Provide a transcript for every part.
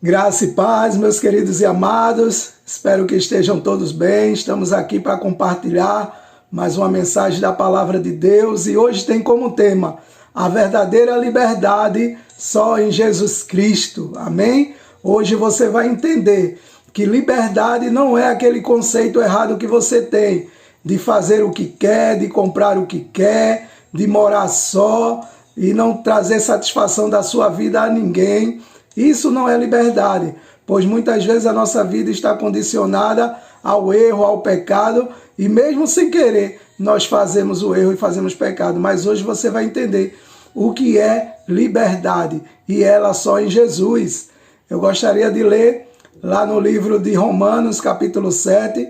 Graça e paz, meus queridos e amados, espero que estejam todos bem. Estamos aqui para compartilhar mais uma mensagem da Palavra de Deus e hoje tem como tema a verdadeira liberdade só em Jesus Cristo, amém? Hoje você vai entender que liberdade não é aquele conceito errado que você tem de fazer o que quer, de comprar o que quer, de morar só e não trazer satisfação da sua vida a ninguém. Isso não é liberdade, pois muitas vezes a nossa vida está condicionada ao erro, ao pecado, e mesmo sem querer, nós fazemos o erro e fazemos pecado. Mas hoje você vai entender o que é liberdade, e ela só em Jesus. Eu gostaria de ler lá no livro de Romanos, capítulo 7,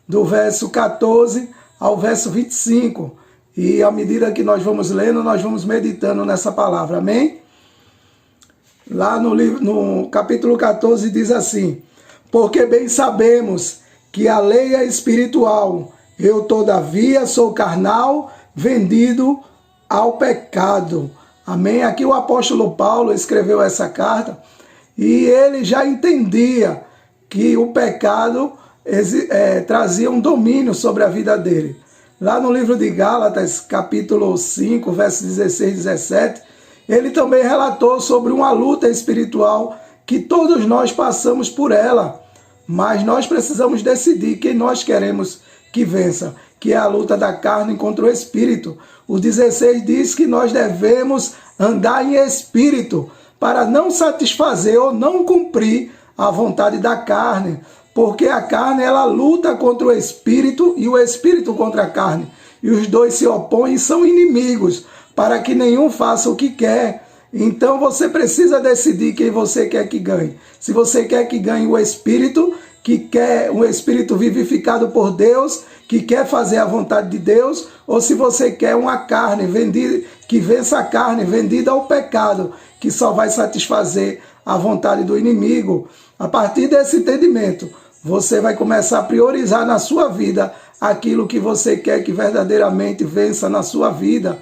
do verso 14 ao verso 25. E à medida que nós vamos lendo, nós vamos meditando nessa palavra, amém? Lá no capítulo 14 diz assim: porque bem sabemos que a lei é espiritual, eu todavia sou carnal, vendido ao pecado. Amém? Aqui o apóstolo Paulo escreveu essa carta e ele já entendia que o pecado trazia um domínio sobre a vida dele. Lá no livro de Gálatas, capítulo 5, versos 16 e 17, ele também relatou sobre uma luta espiritual que todos nós passamos por ela, mas nós precisamos decidir quem nós queremos que vença, que é a luta da carne contra o espírito. O 16 diz que nós devemos andar em espírito para não satisfazer ou não cumprir a vontade da carne, porque a carne ela luta contra o espírito e o espírito contra a carne, e os dois se opõem e são inimigos, para que nenhum faça o que quer. Então você precisa decidir quem você quer que ganhe. Se você quer que ganhe o Espírito, que quer um Espírito vivificado por Deus, que quer fazer a vontade de Deus, ou se você quer uma carne vendida, que vença a carne vendida ao pecado, que só vai satisfazer a vontade do inimigo. A partir desse entendimento, você vai começar a priorizar na sua vida aquilo que você quer que verdadeiramente vença na sua vida.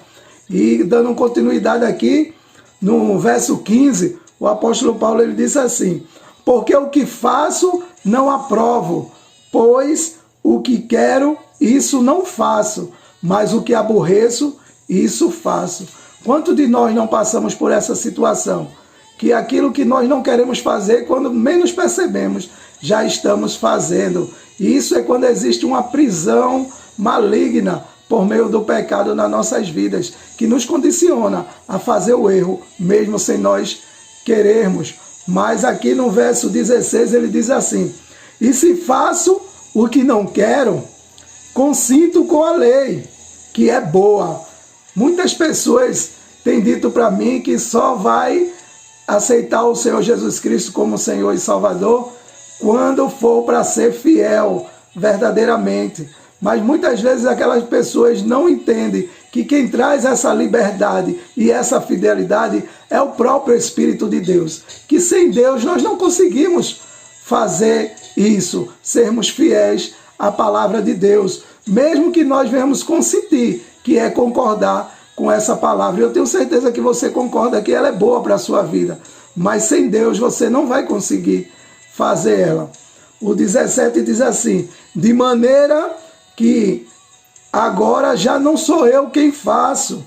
E dando continuidade aqui, no verso 15, o apóstolo Paulo ele diz assim: porque o que faço não aprovo, pois o que quero, isso não faço, mas o que aborreço, isso faço. Quanto de nós não passamos por essa situação? Que aquilo que nós não queremos fazer, quando menos percebemos, já estamos fazendo. E isso é quando existe uma prisão maligna por meio do pecado nas nossas vidas, que nos condiciona a fazer o erro, mesmo sem nós querermos. Mas aqui no verso 16 ele diz assim: e se faço o que não quero, consinto com a lei, que é boa. Muitas pessoas têm dito para mim que só vai aceitar o Senhor Jesus Cristo como Senhor e Salvador quando for para ser fiel verdadeiramente. Mas muitas vezes aquelas pessoas não entendem que quem traz essa liberdade e essa fidelidade é o próprio Espírito de Deus. Que sem Deus nós não conseguimos fazer isso, sermos fiéis à palavra de Deus. Mesmo que nós venhamos consentir, que é concordar com essa palavra. Eu tenho certeza que você concorda que ela é boa para a sua vida. Mas sem Deus você não vai conseguir fazer ela. O 17 diz assim: de maneira que agora já não sou eu quem faço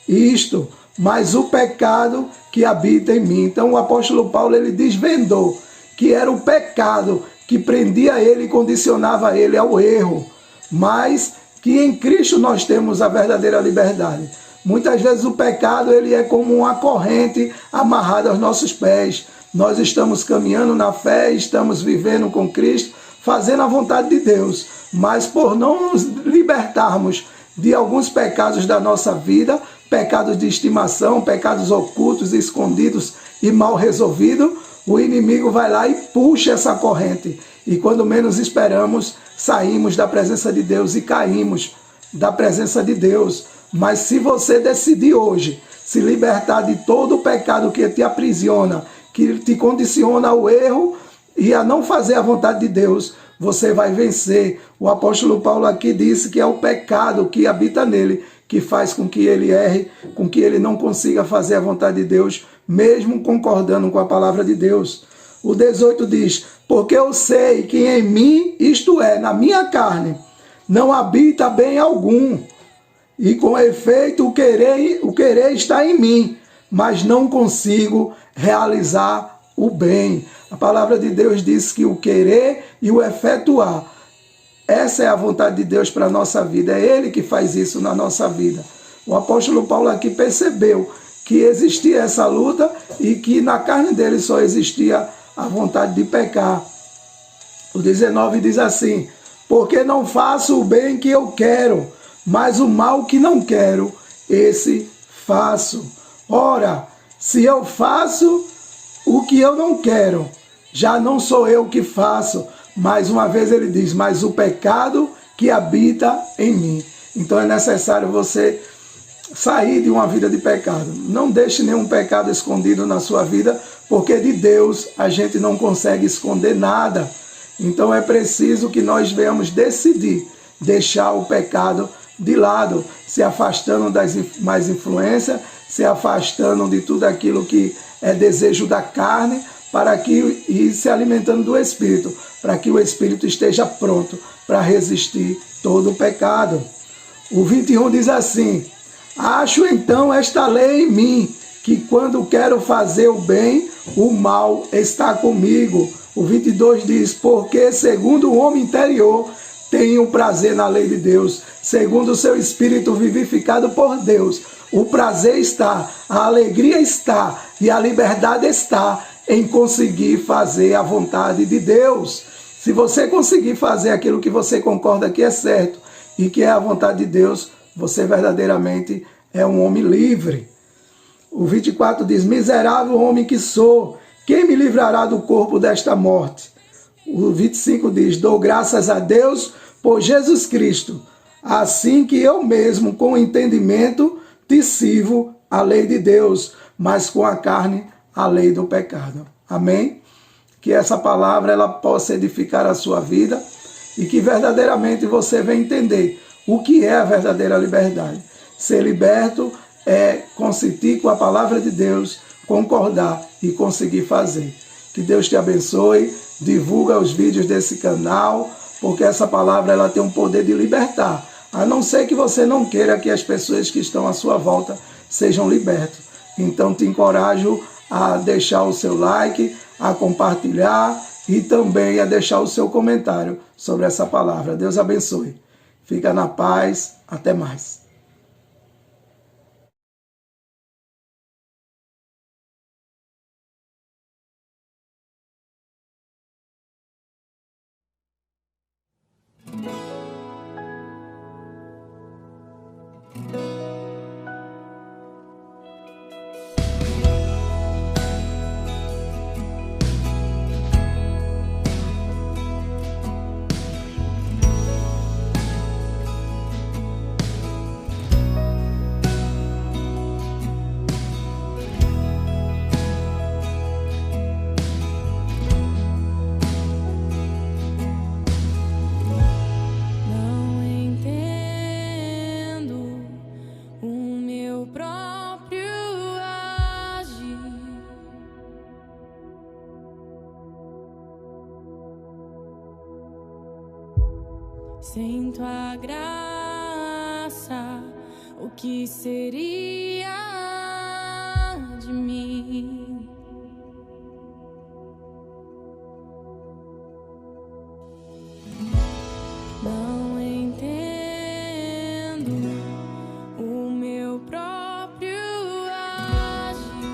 isto, mas o pecado que habita em mim. Então o apóstolo Paulo ele desvendou que era o pecado que prendia ele e condicionava ele ao erro, mas que em Cristo nós temos a verdadeira liberdade. Muitas vezes o pecado ele é como uma corrente amarrada aos nossos pés. Nós estamos caminhando na fé, estamos vivendo com Cristo, fazendo a vontade de Deus, mas por não nos libertarmos de alguns pecados da nossa vida, pecados de estimação, pecados ocultos, escondidos e mal resolvidos, o inimigo vai lá e puxa essa corrente. E quando menos esperamos, saímos da presença de Deus e caímos da presença de Deus. Mas se você decidir hoje se libertar de todo o pecado que te aprisiona, que te condiciona ao erro e a não fazer a vontade de Deus, você vai vencer. O apóstolo Paulo aqui disse que é o pecado que habita nele, que faz com que ele erre, com que ele não consiga fazer a vontade de Deus, mesmo concordando com a palavra de Deus. O 18 diz: porque eu sei que em mim, isto é, na minha carne, não habita bem algum. E com efeito o querer está em mim, mas não consigo realizar o bem. A palavra de Deus diz que o querer e o efetuar, essa é a vontade de Deus para a nossa vida. É Ele que faz isso na nossa vida. O apóstolo Paulo aqui percebeu que existia essa luta e que na carne dele só existia a vontade de pecar. O 19 diz assim: porque não faço o bem que eu quero, mas o mal que não quero, esse faço. Ora, se eu faço o que eu não quero, já não sou eu que faço. Mais uma vez ele diz: mas o pecado que habita em mim. Então é necessário você sair de uma vida de pecado. Não deixe nenhum pecado escondido na sua vida, porque de Deus a gente não consegue esconder nada. Então é preciso que nós venhamos decidir deixar o pecado de lado, se afastando das más influências, se afastando de tudo aquilo que é desejo da carne, e se alimentando do Espírito, para que o Espírito esteja pronto para resistir todo o pecado. O 21 diz assim: acho então esta lei em mim, que quando quero fazer o bem, o mal está comigo. O 22 diz: porque segundo o homem interior, tenho prazer na lei de Deus, segundo o seu espírito vivificado por Deus. O prazer está, a alegria está e a liberdade está em conseguir fazer a vontade de Deus. Se você conseguir fazer aquilo que você concorda que é certo e que é a vontade de Deus, você verdadeiramente é um homem livre. O 24 diz: miserável homem que sou, quem me livrará do corpo desta morte? O 25 diz: dou graças a Deus por Jesus Cristo, assim que eu mesmo, com entendimento, te sirvo a lei de Deus, mas com a carne, a lei do pecado. Amém? Que essa palavra ela possa edificar a sua vida e que verdadeiramente você venha entender o que é a verdadeira liberdade. Ser liberto é consentir com a palavra de Deus, concordar e conseguir fazer. Que Deus te abençoe, divulga os vídeos desse canal, porque essa palavra ela tem um poder de libertar, a não ser que você não queira que as pessoas que estão à sua volta sejam libertas. Então te encorajo a deixar o seu like, a compartilhar e também a deixar o seu comentário sobre essa palavra. Deus abençoe. Fica na paz. Até mais. Sem tua graça, o que seria de mim? Não entendo o meu próprio agir.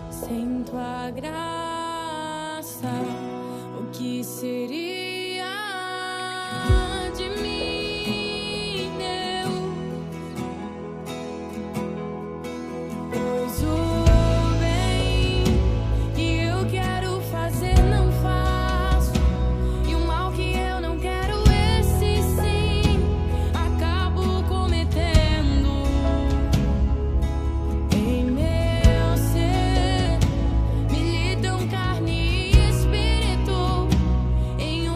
Sem tua graça, o que seria de mim, Deus? Pois o bem que eu quero fazer não faço, e o mal que eu não quero, esse sim, acabo cometendo. Em meu ser milita carne e espírito, em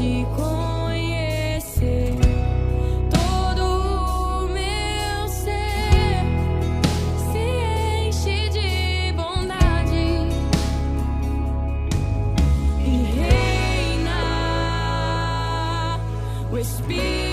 te conhecer. Todo o meu ser se enche de bondade e reina o Espírito